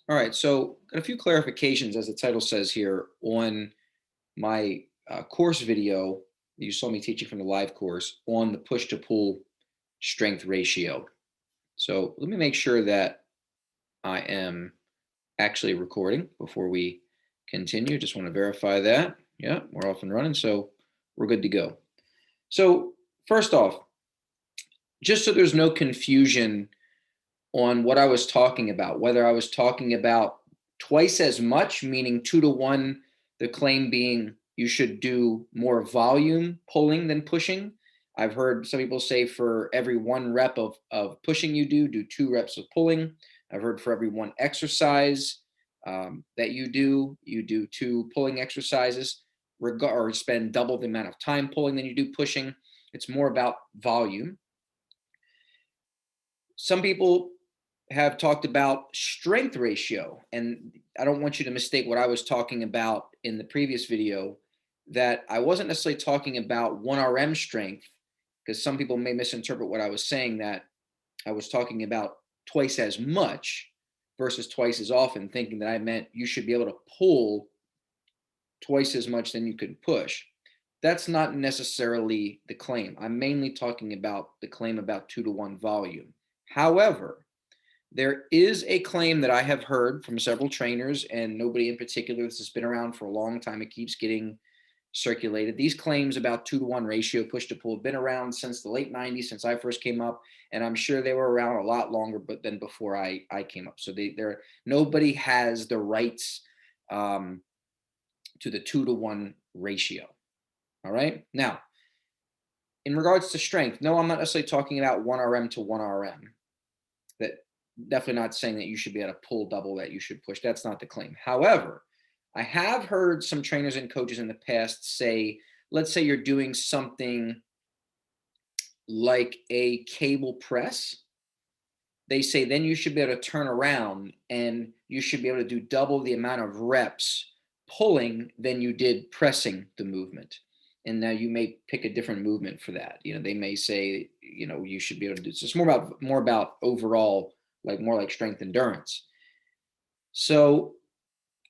All right, so got a few clarifications, as the title says here, on my course video. You saw me teaching from the live course on the push to pull strength ratio. So let me make sure that I am actually recording before we continue. Just want to verify that. Yeah, we're off and running, so we're good to go. So first off, just so there's no confusion on what I was talking about, whether I was talking about twice as much, meaning 2 to 1, the claim being you should do more volume pulling than pushing. I've heard some people say for every 1 rep of pushing do 2 reps of pulling. I've heard for every 1 exercise that you do 2 pulling exercises, or spend double the amount of time pulling than you do pushing. It's more about volume. Some people have talked about strength ratio, and I don't want you to mistake what I was talking about in the previous video, that I wasn't necessarily talking about 1 RM strength, because some people may misinterpret what I was saying, that I was talking about twice as much versus twice as often, thinking that I meant you should be able to pull twice as much than you can push. That's not necessarily the claim. I'm mainly talking about the claim about 2 to 1 volume. However, there is a claim that I have heard from several trainers, and nobody in particular. This has been around for a long time. It keeps getting circulated. These claims about 2 to 1 ratio push to pull have been around since the late 90s, since I first came up, and I'm sure they were around a lot longer than before I came up. So nobody has the rights to the 2 to 1 ratio. All right. Now, in regards to strength, no, I'm not necessarily talking about 1 RM to 1 RM. That definitely not saying that you should be able to pull double that you should push. That's not the claim. However, I have heard some trainers and coaches in the past say, let's say you're doing something like a cable press. They say then you should be able to turn around and you should be able to do double the amount of reps pulling than you did pressing the movement. And now you may pick a different movement for that. They may say, you should be able to do. So it's more about overall, like more like strength endurance. So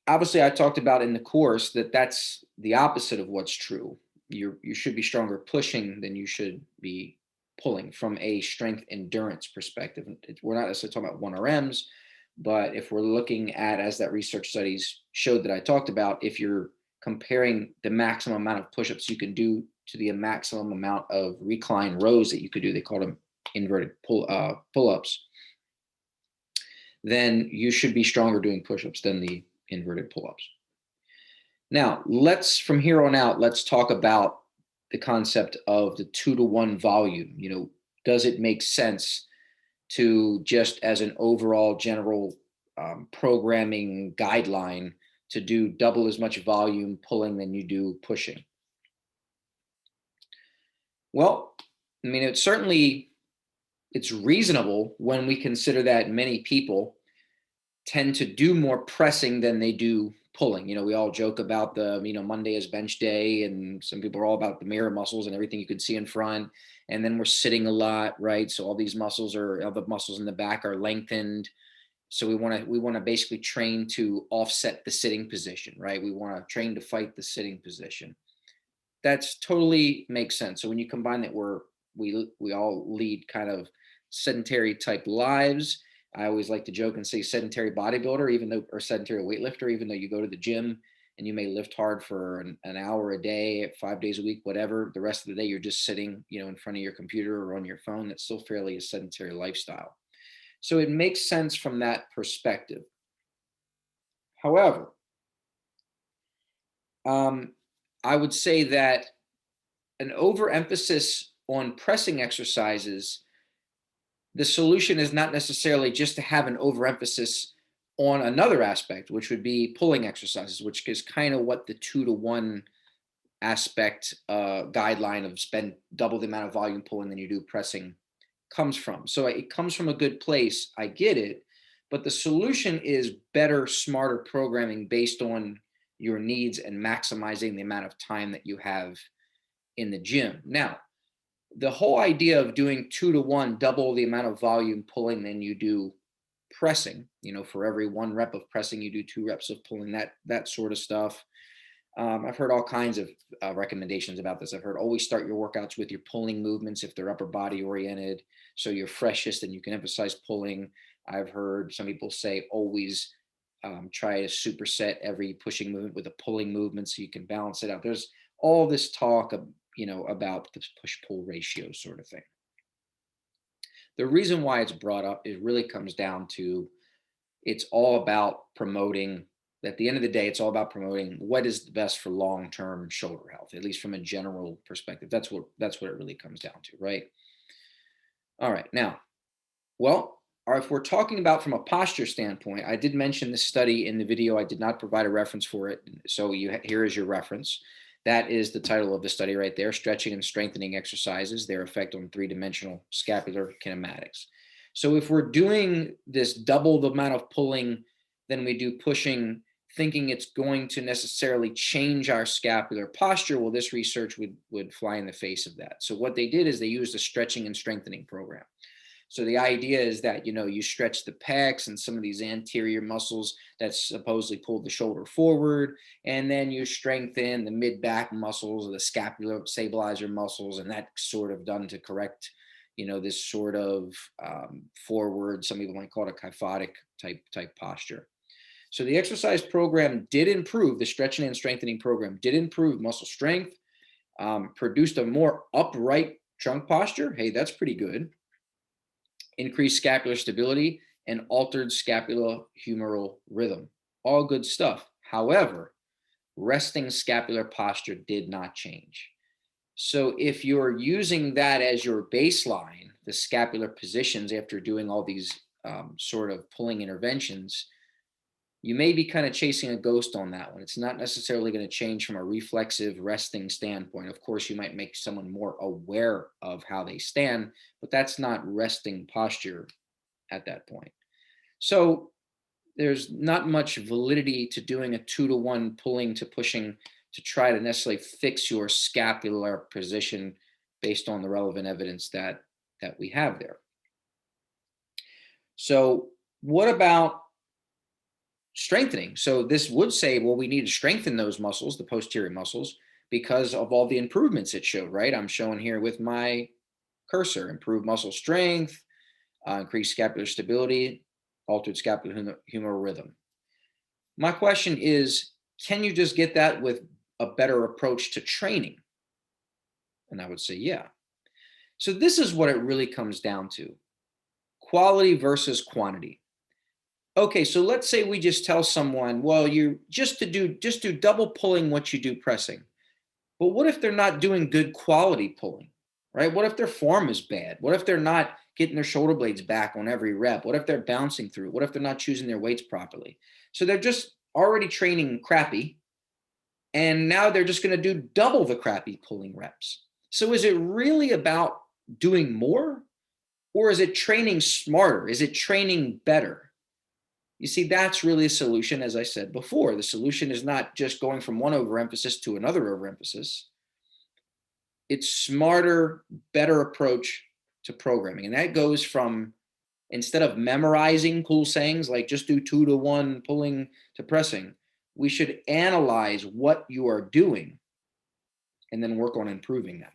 obviously I talked about in the course that that's the opposite of what's true. You should be stronger pushing than you should be pulling from a strength endurance perspective. We're not necessarily talking about 1 RMs, but if we're looking at, as that research studies showed that I talked about, if you're comparing the maximum amount of push-ups you can do to the maximum amount of recline rows that you could do, they call them inverted pull-ups, then you should be stronger doing push-ups than the inverted pull-ups. Now, from here on out, let's talk about the concept of the 2 to 1 volume. Does it make sense to, just as an overall general programming guideline, to do double as much volume pulling than you do pushing? Well, I mean, it's reasonable when we consider that many people tend to do more pressing than they do pulling. We all joke about Monday is bench day, and some people are all about the mirror muscles and everything you can see in front. And then we're sitting a lot, right? So all the muscles in the back are lengthened. So we want to basically train to offset the sitting position, right? We want to train to fight the sitting position. That's totally makes sense. So when you combine that, we all lead kind of sedentary type lives. I always like to joke and say sedentary bodybuilder, or sedentary weightlifter, even though you go to the gym and you may lift hard for an hour a day, 5 days a week, whatever. The rest of the day, you're just sitting, in front of your computer or on your phone. That's still fairly a sedentary lifestyle. So it makes sense from that perspective. However, I would say that an overemphasis on pressing exercises, the solution is not necessarily just to have an overemphasis on another aspect, which would be pulling exercises, which is kind of what the 2 to 1 aspect guideline of spend double the amount of volume pulling than you do pressing comes from. So it comes from a good place. I get it. But the solution is better, smarter programming based on your needs and maximizing the amount of time that you have in the gym. Now, the whole idea of doing 2 to 1, double the amount of volume pulling than you do pressing. For every 1 rep of pressing, you do 2 reps of pulling, that sort of stuff. I've heard all kinds of recommendations about this. I've heard always start your workouts with your pulling movements if they're upper body oriented, so you're freshest and you can emphasize pulling. I've heard some people say always try to superset every pushing movement with a pulling movement so you can balance it out. There's all this talk of, about this push-pull ratio sort of thing. The reason why it's brought up, it really comes down to, it's all about promoting, at the end of the day, it's all about promoting what is the best for long-term shoulder health, at least from a general perspective. That's what it really comes down to, right? All right. Now, well, if we're talking about from a posture standpoint, I did mention this study in the video. I did not provide a reference for it. So here is your reference. That is the title of the study right there: Stretching and Strengthening Exercises, Their Effect on Three-Dimensional Scapular Kinematics. So if we're doing this double the amount of pulling than we do pushing, thinking it's going to necessarily change our scapular posture, well, this research would fly in the face of that. So what they did is they used a stretching and strengthening program. So the idea is that, you stretch the pecs and some of these anterior muscles that supposedly pull the shoulder forward, and then you strengthen the mid-back muscles or the scapular stabilizer muscles, and that's sort of done to correct, this sort of forward, some people might call it a kyphotic type posture. So the exercise program did improve, the stretching and strengthening program did improve muscle strength, produced a more upright trunk posture. Hey, that's pretty good. Increased scapular stability and altered scapulohumeral rhythm. All good stuff. However, resting scapular posture did not change. So if you're using that as your baseline, the scapular positions after doing all these sort of pulling interventions, you may be kind of chasing a ghost on that one. It's not necessarily going to change from a reflexive resting standpoint. Of course, you might make someone more aware of how they stand, but that's not resting posture at that point. So there's not much validity to doing a 2-to-1 pulling to pushing to try to necessarily fix your scapular position based on the relevant evidence that we have there. So what about strengthening? So this would say, well, we need to strengthen those muscles, the posterior muscles, because of all the improvements it showed, right? I'm showing here with my cursor: improved muscle strength, increased scapular stability, altered scapulohumeral rhythm. My question is, can you just get that with a better approach to training? And I would say, yeah. So this is what it really comes down to: quality versus quantity. Okay, so let's say we just tell someone, well, you just do double pulling what you do pressing. But what if they're not doing good quality pulling, right? What if their form is bad? What if they're not getting their shoulder blades back on every rep? What if they're bouncing through? What if they're not choosing their weights properly? So they're just already training crappy, and now they're just going to do double the crappy pulling reps. So is it really about doing more, or is it training smarter? Is it training better? You see, that's really a solution. As I said before, the solution is not just going from one overemphasis to another overemphasis. It's smarter, better approach to programming. And that goes from, instead of memorizing cool sayings like just do 2-to-1 pulling to pressing, we should analyze what you are doing and then work on improving that.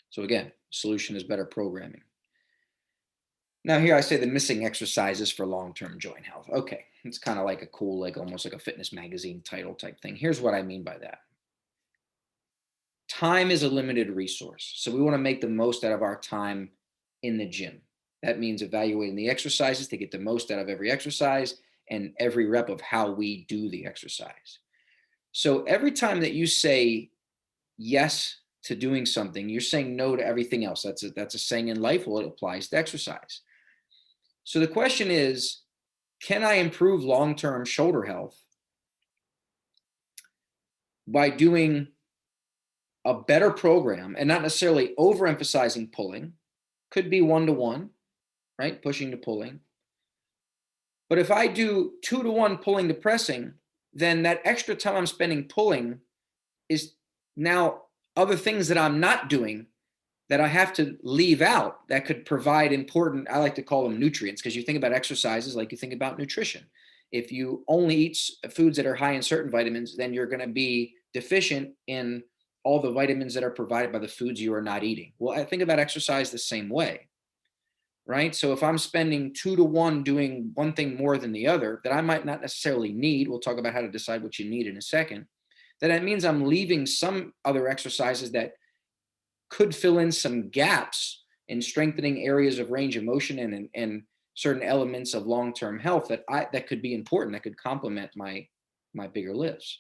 So again, solution is better programming. Now here I say the missing exercises for long-term joint health. Okay, it's kind of like a cool, like almost like a fitness magazine title type thing. Here's what I mean by that. Time is a limited resource. So we want to make the most out of our time in the gym. That means evaluating the exercises to get the most out of every exercise and every rep of how we do the exercise. So every time that you say yes to doing something, you're saying no to everything else. That's a saying in life. Well, it applies to exercise. So the question is, can I improve long-term shoulder health by doing a better program and not necessarily overemphasizing pulling? Could be 1-to-1, right? Pushing to pulling. But if I do 2-to-1 pulling to pressing, then that extra time I'm spending pulling is now other things that I'm not doing that I have to leave out that could provide important, I like to call them nutrients, because you think about exercises like you think about nutrition. If you only eat foods that are high in certain vitamins, then you're going to be deficient in all the vitamins that are provided by the foods you are not eating. Well, I think about exercise the same way, right? So if I'm spending 2 to 1 doing one thing more than the other that I might not necessarily need, we'll talk about how to decide what you need in a second, then that means I'm leaving some other exercises that could fill in some gaps in strengthening areas of range of motion and certain elements of long-term health that could be important, that could complement my bigger lifts.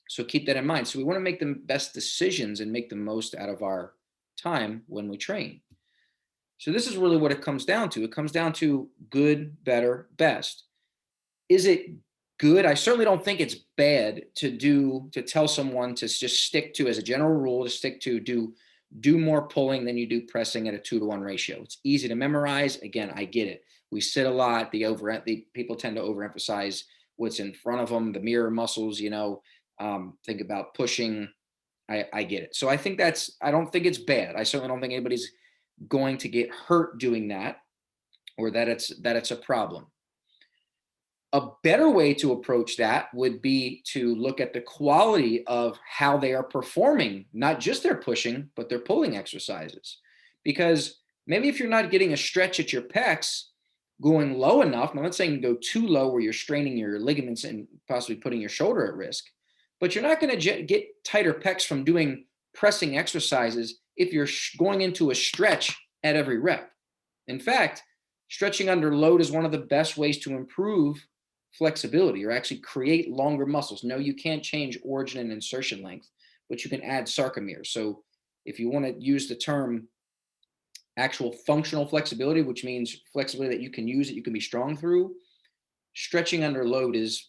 So keep that in mind. So we want to make the best decisions and make the most out of our time when we train. So this is really what it comes down to. It comes down to good, better, best. Is it good? I certainly don't think it's bad to tell someone to just stick to, as a general rule, to stick to do more pulling than you do pressing at a 2 to 1 ratio. It's easy to memorize. Again, I get it. We sit a lot. The people tend to overemphasize what's in front of them, the mirror muscles. Think about pushing. I get it. So I don't think it's bad. I certainly don't think anybody's going to get hurt doing that, or that it's a problem. A better way to approach that would be to look at the quality of how they are performing, not just their pushing, but their pulling exercises. Because maybe if you're not getting a stretch at your pecs going low enough, I'm not saying go too low where you're straining your ligaments and possibly putting your shoulder at risk, but you're not going to get tighter pecs from doing pressing exercises if you're going into a stretch at every rep. In fact, stretching under load is one of the best ways to improve flexibility or actually create longer muscles. No, you can't change origin and insertion length, but you can add sarcomeres. So if you want to use the term actual functional flexibility, which means flexibility that you can use, that you can be strong through, stretching under load is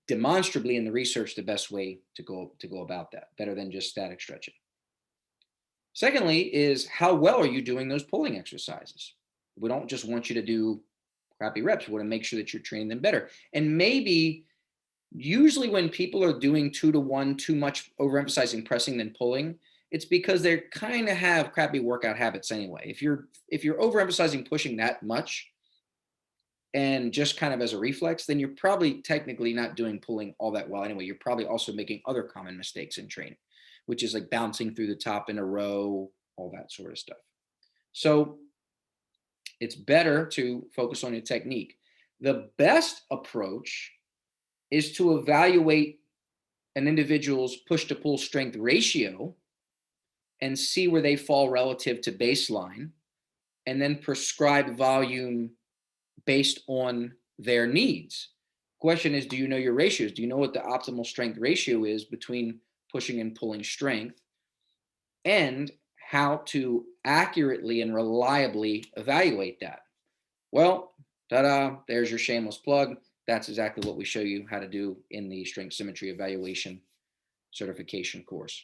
demonstrably in the research the best way to go about that, better than just static stretching. Secondly is, how well are you doing those pulling exercises? We don't just want you to do crappy reps. We want to make sure that you're training them better. And maybe usually when people are doing 2 to 1, too much overemphasizing pressing than pulling, it's because they kind of have crappy workout habits anyway. If you're overemphasizing pushing that much and just kind of as a reflex, then you're probably technically not doing pulling all that well anyway. You're probably also making other common mistakes in training, which is like bouncing through the top in a row, all that sort of stuff. So it's better to focus on your technique. The best approach is to evaluate an individual's push to pull strength ratio and see where they fall relative to baseline, and then prescribe volume based on their needs. Question is, do you know your ratios? Do you know what the optimal strength ratio is between pushing and pulling strength, and how to accurately and reliably evaluate that? Well, ta-da, there's your shameless plug. That's exactly what we show you how to do in the Strength Symmetry Evaluation certification course.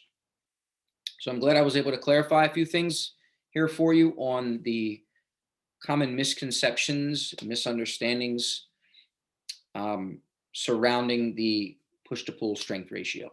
So I'm glad I was able to clarify a few things here for you on the common misconceptions, misunderstandings surrounding the push to pull strength ratio.